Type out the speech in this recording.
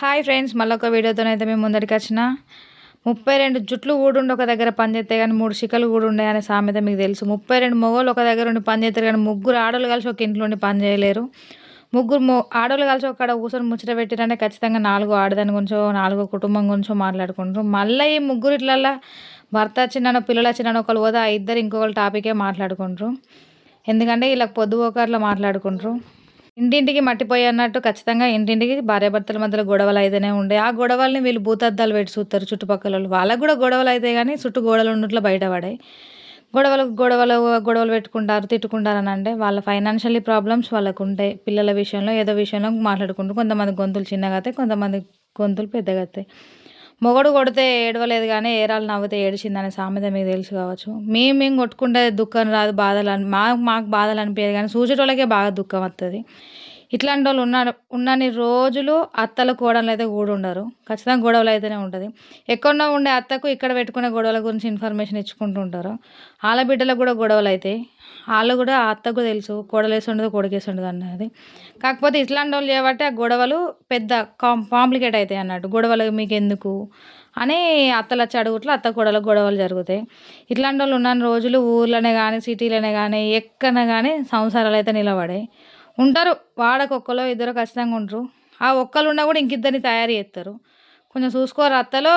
Hi friends, మళ్ళొక వీడియోతోనైతే మేము ముందరికొచ్చిన. 32 జుట్లు గూడుండి ఒక దగ్గర పని జేత్తే గానీ 3 శిఖలు గూడుండయి అనే సామెత మీకు తెలుసు. 32 మొగోళ్ళు ఒక దగ్గర ఉండి పని జేత్తరు గానీ, ముగ్గురు ఆడోళ్ళు కలిసి ఒక ఇంట్లో ఉండి పని జేయలేరు. ముగ్గురు ఆడోళ్ళు కలిసి ఒక్కడ కూసొని ముచ్చట పెట్టిర్రంటే ఖచ్చితంగా 4 ఆడదాని గురించో, 4 కుటుంబం గురించో మాట్లాడుకుంటారు. మళ్ళా ఈ ముగ్గురిట్లల్లా భర్త వచ్చిండనో, పిల్లలొచ్చిండనో ఒకళ్ళు పోతే ఆ ఇద్దరు ఇంకొకళ్ళ టాపికే మాట్లాడుకుంటారు. ఎందుకంటే ఈళ్ళకి పొద్దుపోక అట్లా మాట్లాడుకుంటారు. ఇంటింటికి మట్టిపోయి అన్నట్టు ఖచ్చితంగా ఇంటింటికి భార్యాభర్తల మధ్యలో గొడవలయితేనే ఉండే. ఆ గొడవల్ని వీళ్ళు భూతద్దాలు పెట్టి చూత్తరు చుట్టుపక్కలోళ్ళు. వాళ్ళకి గూడా గొడవలయితాయి గానీ, చుట్టూ గోడలుండుట్ల బయట పడయి. గొడవలు పెట్టుకుంటారు, తిట్టుకుంటారనంటే వాళ్ళ ఫైనాన్షియల్లీ ప్రాబ్లమ్స్ వాళ్ళకుంటాయి. పిల్లల విషయంలో, ఏదో విషయంలో మాట్లాడుకుంటూ కొంతమంది గొంతులు చిన్నగయితాయి, కొంతమంది గొంతులు పెద్దగయితాయి. మొగుడు కొడితే ఏడవలేదు గానీ, ఏరాలు నవ్వితే ఏడిచిందనే సామెత మీకు తెలుసు కావచ్చు. మేము కొట్టుకుంటే దుఃఖం రాదు, మాకు బాధలనిపియదు గానీ, చూసేటోళ్ళకే బాగా దుఃఖం వత్తది. ఇట్లాంటోళ్ళు ఉన్నన్ని రోజులు అత్తలు, కోడళ్ళైతే గూడుండరు. ఖచ్చితంగా గొడవలయితేనే ఉంటది. ఎక్కడనో ఉండే అత్తకు ఇక్కడ పెట్టుకునే గొడవల గురించి ఇన్ఫర్మేషన్ ఇచ్చుకుంటూ ఉంటారు. ఆళ్ళ బిడ్డలకు గూడా గొడవలయితాయి. ఆళ్ళు గూడా ఆ అత్తకు తెలుసు కోడలేసుండదు, కొడుకేసుండదు అన్నది. కాకపోతే ఇట్లాంటోళ్ళు చేయబట్టే ఆ గొడవలు పెద్ద కాంప్లికేట్ అయితాయన్నట్టు. గొడవలు మీకెందుకు అని అత్తలొచ్చి అడుగుట్ల అత్త, కోడళ్ళకు గొడవలు జరుగుతాయి. ఇట్లాంటోళ్ళు ఉన్నన్ని రోజులు ఊర్లోనే గానీ, సిటీలోనే గానీ, ఎక్కడనే గానీ సంసారాలయితే నిలబడయి. ఉంటారు. వాడకొక్కలో ఇద్దరో ఖచ్చితంగా ఉంటరు. ఆ ఒక్కళ్ళున్నా గూడా ఇంకిద్దరిని తయారు జేత్తరు. కొంచెం చూసుకోరు అత్తలు,